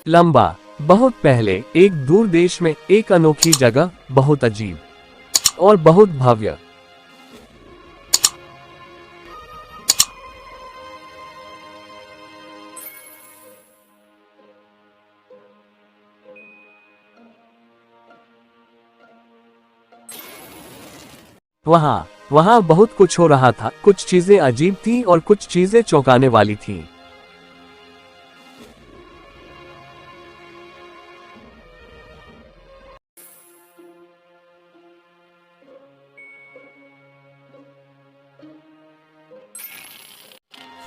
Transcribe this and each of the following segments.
लंबा। बहुत पहले एक दूर देश में एक अनोखी जगह, बहुत अजीब और बहुत भव्य। वहाँ वहाँ बहुत कुछ हो रहा था। कुछ चीजें अजीब थी और कुछ चीजें चौंकाने वाली थी।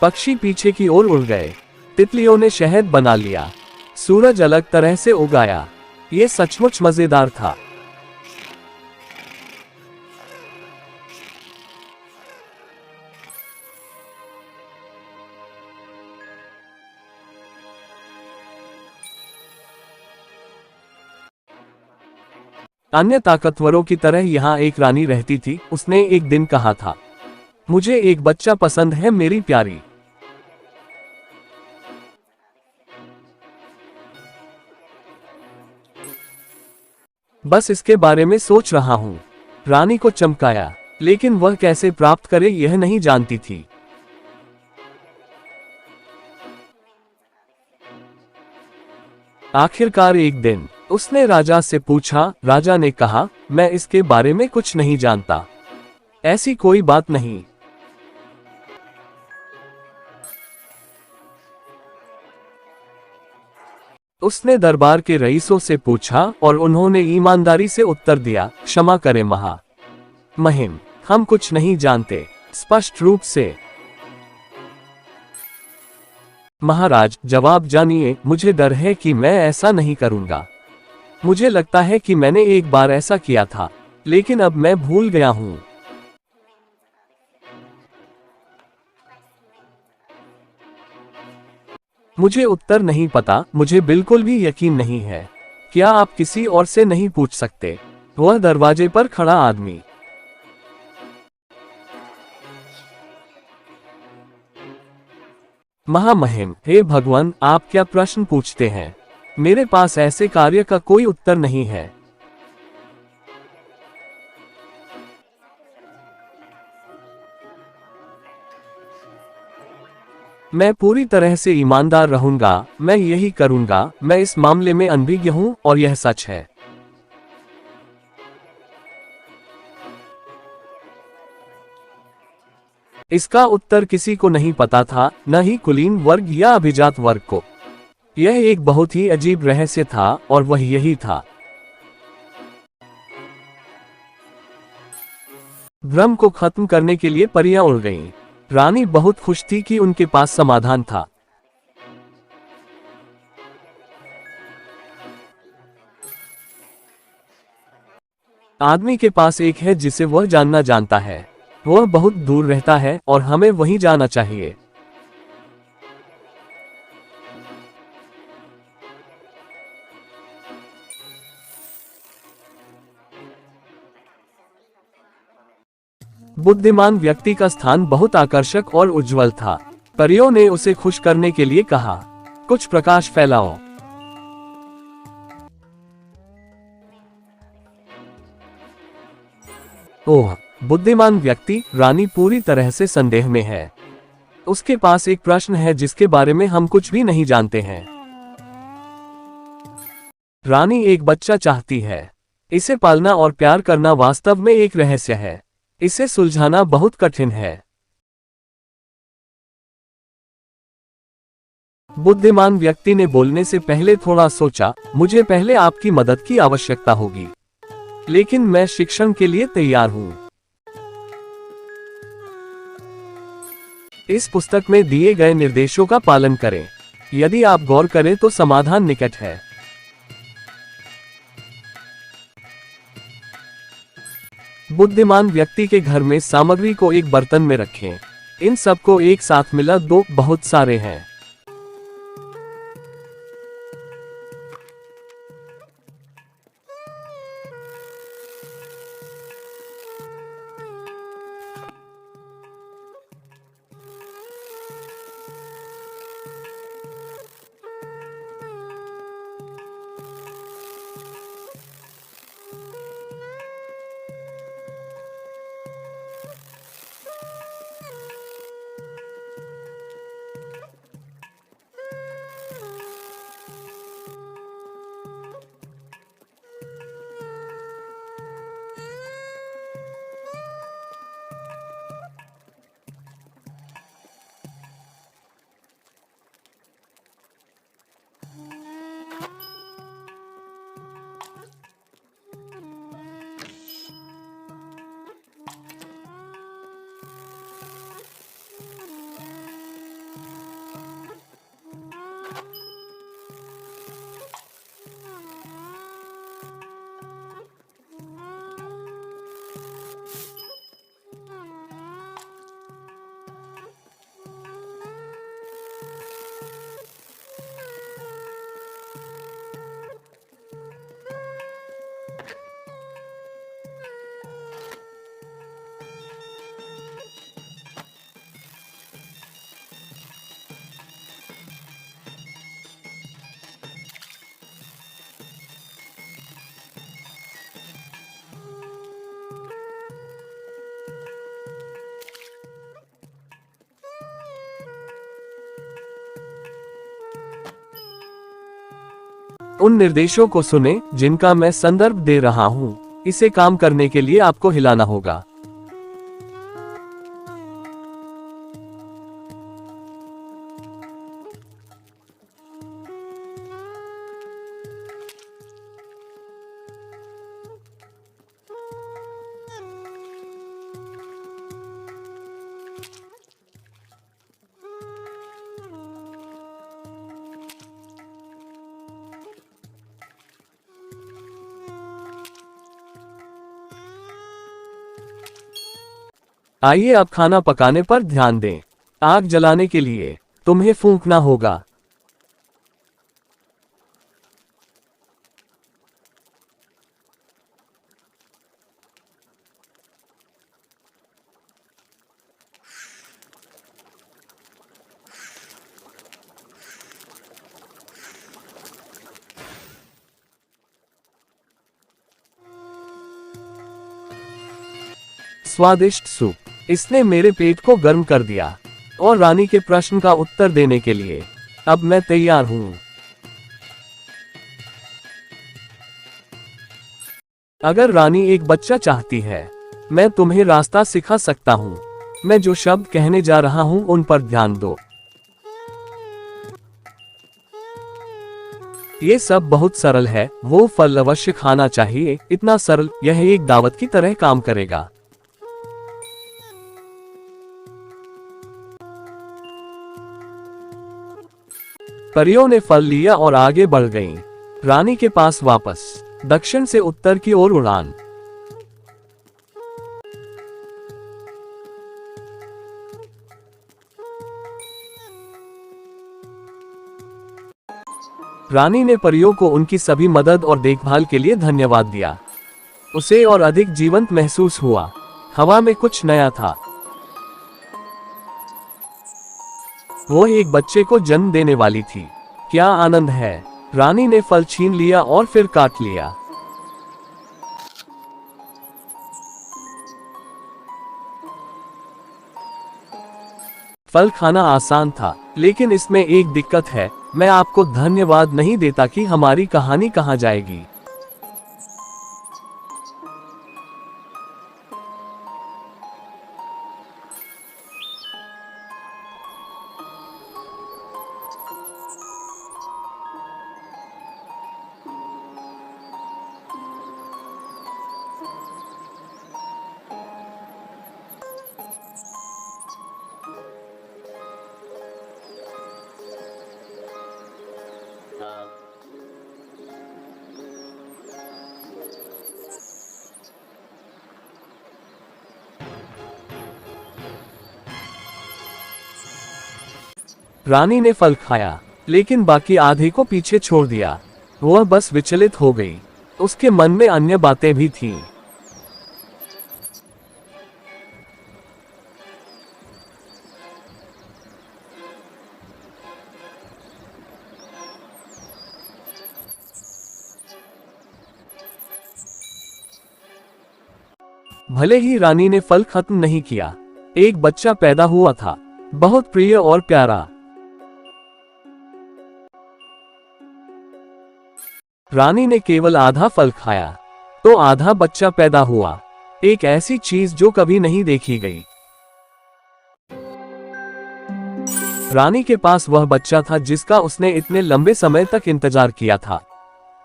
पक्षी पीछे की ओर उड़ गए। तितलियों ने शहद बना लिया। सूरज अलग तरह से उगाया। ये सचमुच मजेदार था। अन्य ताकतवरों की तरह यहाँ एक रानी रहती थी। उसने एक दिन कहा था, मुझे एक बच्चा पसंद है मेरी प्यारी। बस इसके बारे में सोच रहा हूँ। रानी को चमकाया, लेकिन वह कैसे प्राप्त करे यह नहीं जानती थी। आखिरकार एक दिन उसने राजा से पूछा। राजा ने कहा, मैं इसके बारे में कुछ नहीं जानता। ऐसी कोई बात नहीं। उसने दरबार के रईसों से पूछा और उन्होंने ईमानदारी से उत्तर दिया, क्षमा करें महिम, हम कुछ नहीं जानते। स्पष्ट रूप से। महाराज, जवाब जानिए। मुझे डर है कि मैं ऐसा नहीं करूंगा। मुझे लगता है कि मैंने एक बार ऐसा किया था, लेकिन अब मैं भूल गया हूं। मुझे उत्तर नहीं पता। मुझे बिल्कुल भी यकीन नहीं है। क्या आप किसी और से नहीं पूछ सकते? वह दरवाजे पर खड़ा आदमी। महामहिम, हे भगवान, आप क्या प्रश्न पूछते हैं? मेरे पास ऐसे कार्य का कोई उत्तर नहीं है। मैं पूरी तरह से ईमानदार रहूंगा। मैं यही करूंगा। मैं इस मामले में अनभिज्ञ हूं और यह सच है। इसका उत्तर किसी को नहीं पता था, न ही कुलीन वर्ग या अभिजात वर्ग को। यह एक बहुत ही अजीब रहस्य था और वह यही था। भ्रम को खत्म करने के लिए परियां उड़ गईं। रानी बहुत खुश थी कि उनके पास समाधान था। आदमी के पास एक है जिसे वह जानना जानता है। वह बहुत दूर रहता है और हमें वहीं जाना चाहिए। बुद्धिमान व्यक्ति का स्थान बहुत आकर्षक और उज्जवल था। परियों ने उसे खुश करने के लिए कहा, कुछ प्रकाश फैलाओ। ओह, बुद्धिमान व्यक्ति। रानी पूरी तरह से संदेह में है। उसके पास एक प्रश्न है जिसके बारे में हम कुछ भी नहीं जानते हैं। रानी एक बच्चा चाहती है। इसे पालना और प्यार करना वास्तव में एक रहस्य है। इसे सुलझाना बहुत कठिन है। बुद्धिमान व्यक्ति ने बोलने से पहले थोड़ा सोचा, मुझे पहले आपकी मदद की आवश्यकता होगी, लेकिन मैं शिक्षण के लिए तैयार हूं। इस पुस्तक में दिए गए निर्देशों का पालन करें। यदि आप गौर करें तो समाधान निकट है। बुद्धिमान व्यक्ति के घर में सामग्री को एक बर्तन में रखें। इन सबको एक साथ मिला दो, बहुत सारे हैं। उन निर्देशों को सुने जिनका मैं संदर्भ दे रहा हूँ। इसे काम करने के लिए आपको हिलाना होगा। आइए अब खाना पकाने पर ध्यान दें। आग जलाने के लिए तुम्हें फूंकना होगा। स्वादिष्ट सूप, इसने मेरे पेट को गर्म कर दिया। और रानी के प्रश्न का उत्तर देने के लिए अब मैं तैयार हूं। अगर रानी एक बच्चा चाहती है, मैं तुम्हें रास्ता सिखा सकता हूं। मैं जो शब्द कहने जा रहा हूं उन पर ध्यान दो। ये सब बहुत सरल है। वो फल अवश्य खाना चाहिए। इतना सरल, यह एक दावत की तरह काम करेगा। परियों ने फल लिया और आगे बढ़ गईं। रानी के पास वापस दक्षिण से उत्तर की ओर उड़ान। रानी ने परियों को उनकी सभी मदद और देखभाल के लिए धन्यवाद दिया। उसे और अधिक जीवंत महसूस हुआ। हवा में कुछ नया था। वो एक बच्चे को जन्म देने वाली थी। क्या आनंद है। रानी ने फल छीन लिया और फिर काट लिया। फल खाना आसान था, लेकिन इसमें एक दिक्कत है। मैं आपको धन्यवाद नहीं देता कि हमारी कहानी कहाँ जाएगी। रानी ने फल खाया, लेकिन बाकी आधे को पीछे छोड़ दिया। वह बस विचलित हो गई। उसके मन में अन्य बातें भी थीं। भले ही रानी ने फल खत्म नहीं किया, एक बच्चा पैदा हुआ था, बहुत प्रिय और प्यारा। रानी ने केवल आधा फल खाया, तो आधा बच्चा पैदा हुआ। एक ऐसी चीज जो कभी नहीं देखी गई। रानी के पास वह बच्चा था जिसका उसने इतने लंबे समय तक इंतजार किया था।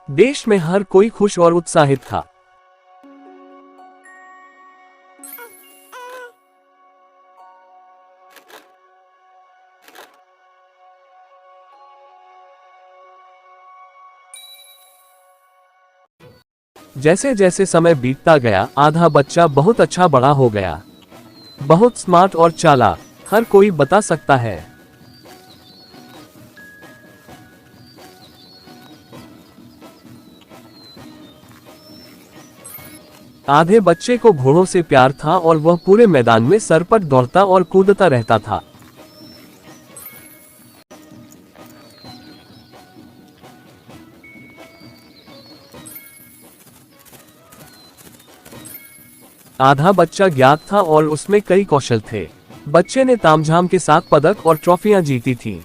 देश में हर कोई खुश और उत्साहित था। जैसे जैसे समय बीतता गया, आधा बच्चा बहुत अच्छा बड़ा हो गया। बहुत स्मार्ट और चालाक, हर कोई बता सकता है। आधे बच्चे को घोड़ों से प्यार था और वह पूरे मैदान में सर पर दौड़ता और कूदता रहता था। आधा बच्चा ज्ञात था और उसमें कई कौशल थे। बच्चे ने तामझाम के साथ पदक और ट्रॉफियां जीती थीं।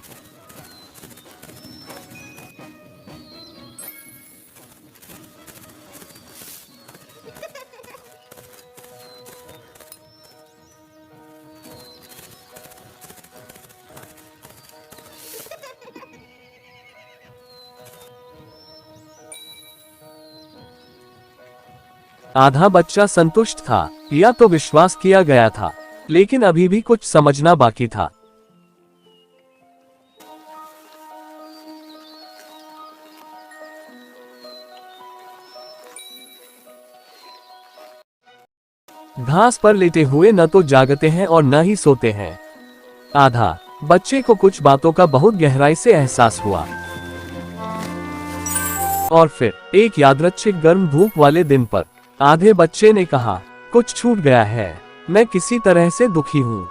आधा बच्चा संतुष्ट था, या तो विश्वास किया गया था, लेकिन अभी भी कुछ समझना बाकी था। घास पर लेटे हुए न तो जागते हैं और न ही सोते हैं। आधा बच्चे को कुछ बातों का बहुत गहराई से एहसास हुआ। और फिर एक यादृच्छिक गर्म धूप वाले दिन पर आधे बच्चे ने कहा, कुछ छूट गया है, मैं किसी तरह से दुखी हूँ।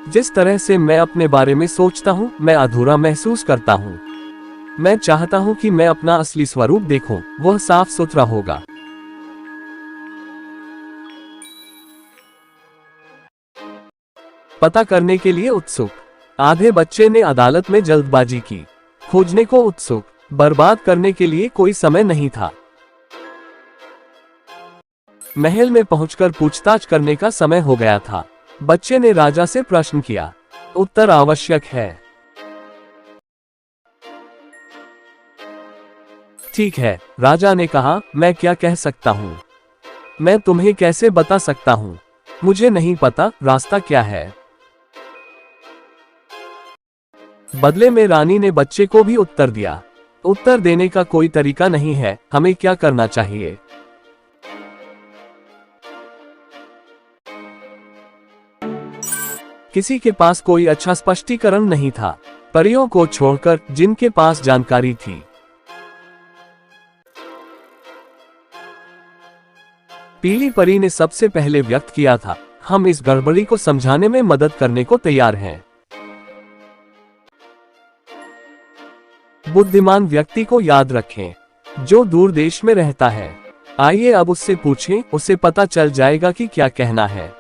जिस तरह से मैं अपने बारे में सोचता हूँ मैं अधूरा महसूस करता हूँ। मैं चाहता हूँ कि मैं अपना असली स्वरूप देखूं, वह साफ सुथरा होगा। पता करने के लिए उत्सुक। आधे बच्चे ने अदालत में जल्दबाजी की। खोजने को उत्सुक। बर्बाद करने के लिए कोई समय नहीं था। महल में पहुंचकर पूछताछ करने का समय हो गया था। बच्चे ने राजा से प्रश्न किया। उत्तर आवश्यक है। ठीक है, राजा ने कहा, मैं क्या कह सकता हूँ? मैं तुम्हें कैसे बता सकता हूँ? मुझे नहीं पता रास्ता क्या है। बदले में रानी ने बच्चे को भी उत्तर दिया। उत्तर देने का कोई तरीका नहीं है, हमें क्या करना चाहिए? किसी के पास कोई अच्छा स्पष्टीकरण नहीं था, परियों को छोड़कर जिनके पास जानकारी थी। पीली परी ने सबसे पहले व्यक्त किया था, हम इस गड़बड़ी को समझाने में मदद करने को तैयार हैं। बुद्धिमान व्यक्ति को याद रखें, जो दूर देश में रहता है। आइए अब उससे पूछें, उसे पता चल जाएगा कि क्या कहना है।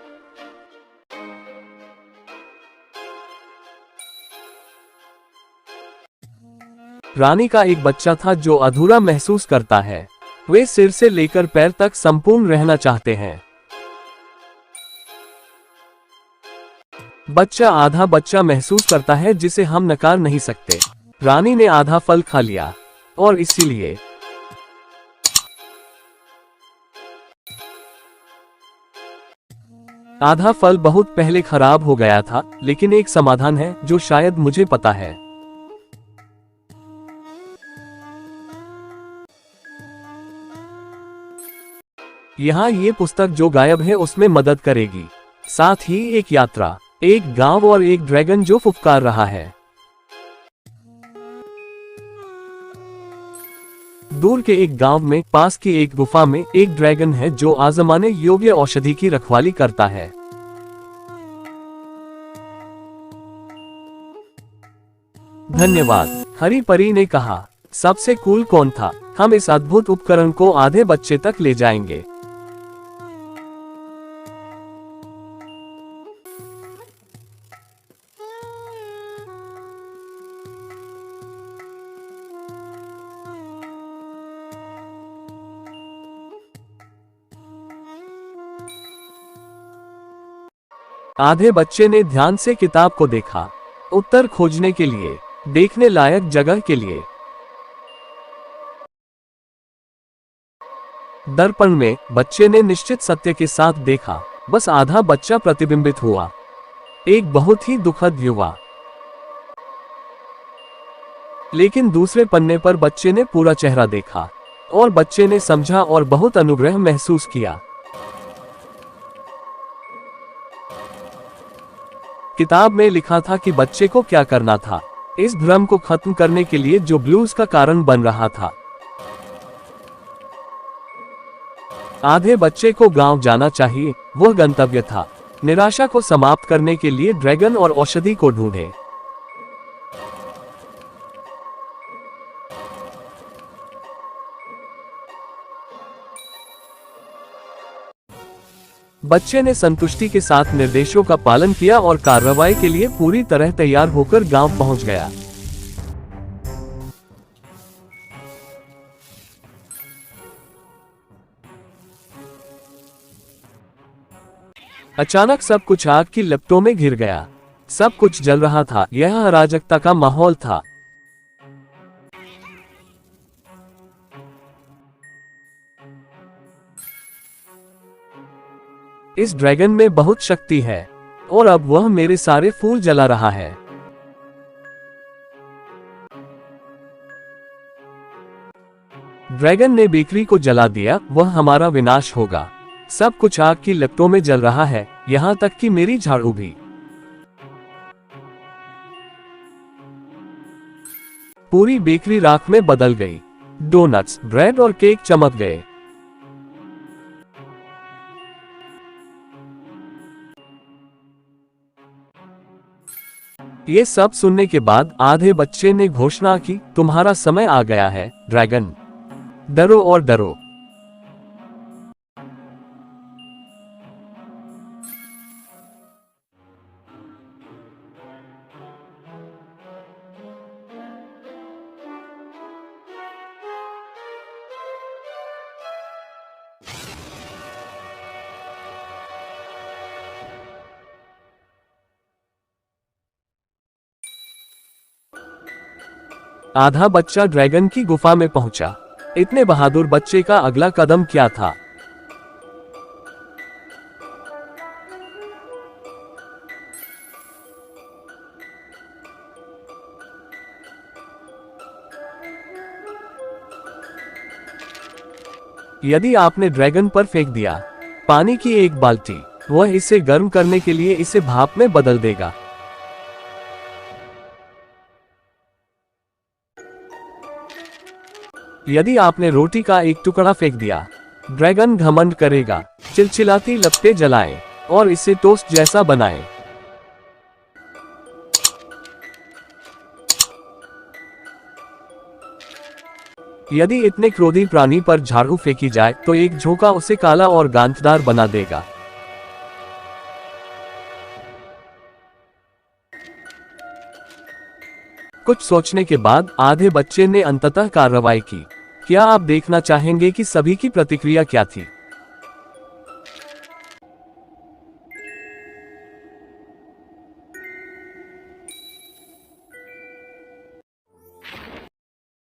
रानी का एक बच्चा था जो अधूरा महसूस करता है। वे सिर से लेकर पैर तक संपूर्ण रहना चाहते हैं। बच्चा आधा बच्चा महसूस करता है जिसे हम नकार नहीं सकते। रानी ने आधा फल खा लिया और इसीलिए आधा फल बहुत पहले खराब हो गया था, लेकिन एक समाधान है जो शायद मुझे पता है। यहाँ ये पुस्तक जो गायब है उसमें मदद करेगी। साथ ही एक यात्रा, एक गांव और एक ड्रैगन जो फुफकार रहा है। दूर के एक गांव में पास की एक गुफा में एक ड्रैगन है जो आजमाने योग्य औषधि की रखवाली करता है। धन्यवाद, हरी परी ने कहा। सबसे कूल कौन था? हम इस अद्भुत उपकरण को आधे बच्चे तक ले जाएंगे। आधे बच्चे ने ध्यान से किताब को देखा, उत्तर खोजने के लिए, देखने लायक जगह के लिए। दर्पण में बच्चे ने निश्चित सत्य के साथ देखा, बस आधा बच्चा प्रतिबिंबित हुआ। एक बहुत ही दुखद युवा। लेकिन दूसरे पन्ने पर बच्चे ने पूरा चेहरा देखा और बच्चे ने समझा और बहुत अनुग्रह महसूस किया। किताब में लिखा था कि बच्चे को क्या करना था, इस भ्रम को खत्म करने के लिए जो ब्लूज का कारण बन रहा था। आधे बच्चे को गांव जाना चाहिए, वह गंतव्य था। निराशा को समाप्त करने के लिए ड्रैगन और औषधि को ढूंढे। बच्चे ने संतुष्टि के साथ निर्देशों का पालन किया और कार्रवाई के लिए पूरी तरह तैयार होकर गांव पहुंच गया। अचानक सब कुछ आग की लपटों में घिर गया। सब कुछ जल रहा था, यह अराजकता का माहौल था। इस ड्रैगन में बहुत शक्ति है और अब वह मेरे सारे फूल जला रहा है। ड्रैगन ने बेकरी को जला दिया, वह हमारा विनाश होगा। सब कुछ आग की लपटों में जल रहा है, यहाँ तक कि मेरी झाड़ू भी। पूरी बेकरी राख में बदल गई। डोनट्स, ब्रेड और केक चमक गए। ये सब सुनने के बाद आधे बच्चे ने घोषणा की, तुम्हारा समय आ गया है ड्रैगन, डरो और डरो। आधा बच्चा ड्रैगन की गुफा में पहुंचा। इतने बहादुर बच्चे का अगला कदम क्या था? यदि आपने ड्रैगन पर फेंक दिया पानी की एक बाल्टी, वह इसे गर्म करने के लिए इसे भाप में बदल देगा। यदि आपने रोटी का एक टुकड़ा फेंक दिया, ड्रैगन घमंड करेगा, चिलचिलाती लपटें जलाएं और इसे टोस्ट जैसा बनाएं। यदि इतने क्रोधी प्राणी पर झाड़ू फेंकी जाए तो एक झोंका उसे काला और गांठदार बना देगा। कुछ सोचने के बाद आधे बच्चे ने अंततः कार्रवाई की। क्या आप देखना चाहेंगे कि सभी की प्रतिक्रिया क्या थी?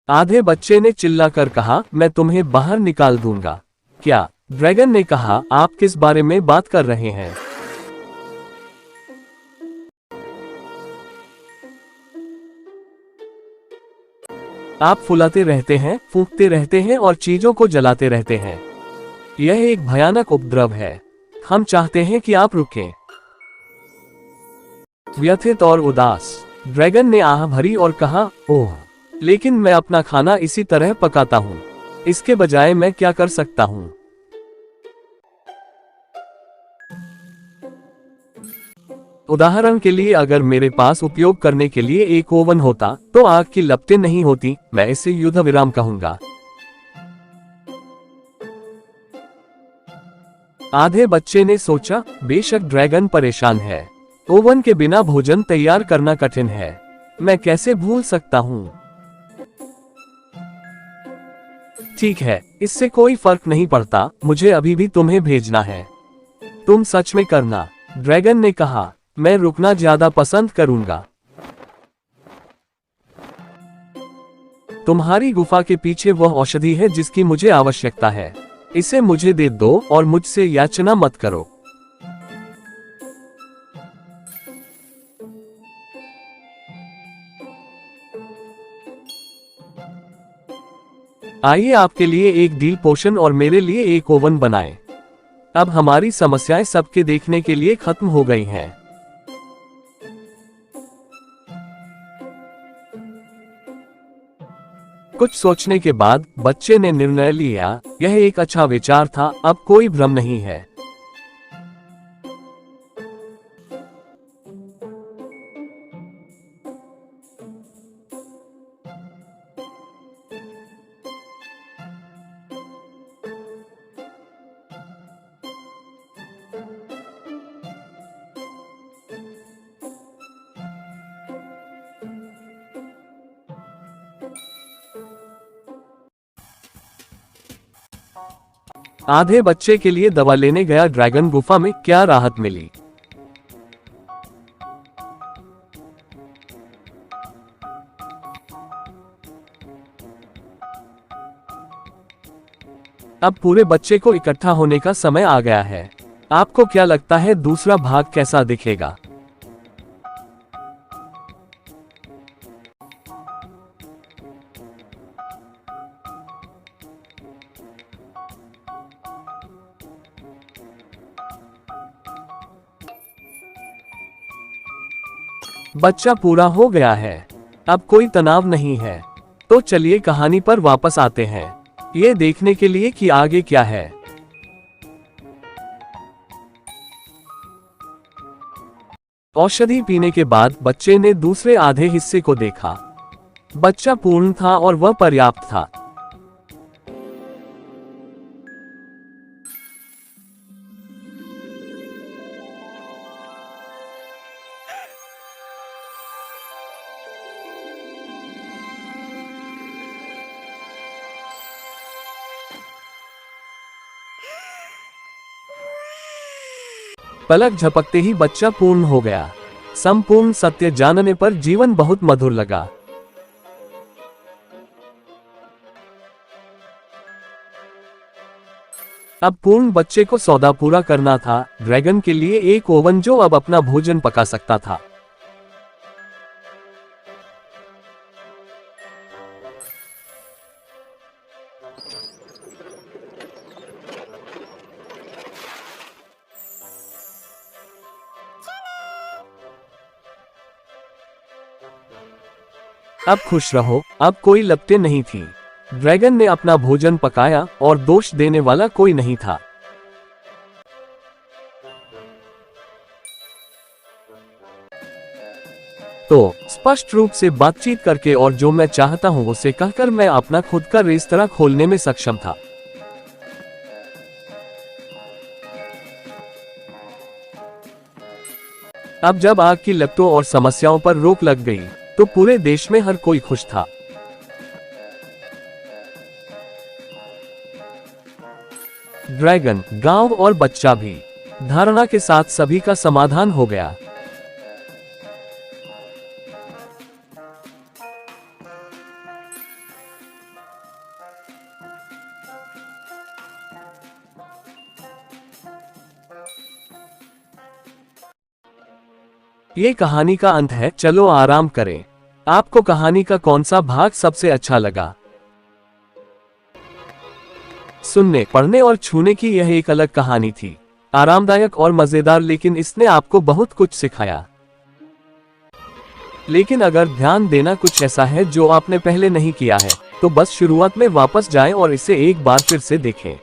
आधे बच्चे ने चिल्लाकर कहा, मैं तुम्हें बाहर निकाल दूंगा। क्या? ड्रैगन ने कहा, आप किस बारे में बात कर रहे हैं? आप फुलाते रहते हैं, फूंकते रहते हैं और चीजों को जलाते रहते हैं। यह एक भयानक उपद्रव है। हम चाहते हैं कि आप रुकें। व्यथित और उदास ड्रैगन ने आह भरी और कहा, ओह, लेकिन मैं अपना खाना इसी तरह पकाता हूं। इसके बजाय मैं क्या कर सकता हूं? उदाहरण के लिए, अगर मेरे पास उपयोग करने के लिए एक ओवन होता तो आग की लपटें नहीं होती। मैं इसे युद्ध विराम कहूंगा। आधे बच्चे ने सोचा, बेशक ड्रैगन परेशान है। ओवन के बिना भोजन तैयार करना कठिन है। मैं कैसे भूल सकता हूं? ठीक है, इससे कोई फर्क नहीं पड़ता। मुझे अभी भी तुम्हें भेजना है। तुम सच में करना, ड्रैगन ने कहा। मैं रुकना ज्यादा पसंद करूंगा। तुम्हारी गुफा के पीछे वह औषधि है जिसकी मुझे आवश्यकता है। इसे मुझे दे दो और मुझसे याचना मत करो। आइए आपके लिए एक डील पोशन और मेरे लिए एक ओवन बनाएं। अब हमारी समस्याएं सबके देखने के लिए खत्म हो गई हैं। कुछ सोचने के बाद बच्चे ने निर्णय लिया, यह एक अच्छा विचार था। अब कोई भ्रम नहीं है। आधे बच्चे के लिए दवा लेने गया ड्रैगन। गुफा में क्या राहत मिली? अब पूरे बच्चे को इकट्ठा होने का समय आ गया है। आपको क्या लगता है दूसरा भाग कैसा दिखेगा? बच्चा पूरा हो गया है। अब कोई तनाव नहीं है। तो चलिए कहानी पर वापस आते हैं, ये देखने के लिए कि आगे क्या है। औषधि पीने के बाद बच्चे ने दूसरे आधे हिस्से को देखा। बच्चा पूर्ण था और वह पर्याप्त था। पलक झपकते ही बच्चा पूर्ण हो गया। संपूर्ण सत्य जानने पर जीवन बहुत मधुर लगा। अब पूर्ण बच्चे को सौदा पूरा करना था, ड्रैगन के लिए एक ओवन जो अब अपना भोजन पका सकता था। अब खुश रहो, अब कोई लपटें नहीं थी। ड्रैगन ने अपना भोजन पकाया और दोष देने वाला कोई नहीं था। तो स्पष्ट रूप से बातचीत करके और जो मैं चाहता हूं उसे कहकर मैं अपना खुद का रेस्तरां खोलने में सक्षम था। अब जब आग की लपटों और समस्याओं पर रोक लग गई तो पूरे देश में हर कोई खुश था। ड्रैगन, गांव और बच्चा भी। धारणा के साथ सभी का समाधान हो गया। ये कहानी का अंत है, चलो आराम करें। आपको कहानी का कौन सा भाग सबसे अच्छा लगा? सुनने, पढ़ने और छूने की यह एक अलग कहानी थी। आरामदायक और मजेदार, लेकिन इसने आपको बहुत कुछ सिखाया। लेकिन अगर ध्यान देना कुछ ऐसा है जो आपने पहले नहीं किया है, तो बस शुरुआत में वापस जाएं और इसे एक बार फिर से देखें।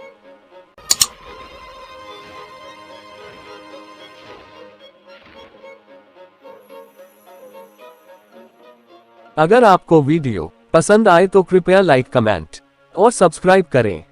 अगर आपको वीडियो पसंद आए तो कृपया लाइक, कमेंट और सब्सक्राइब करें।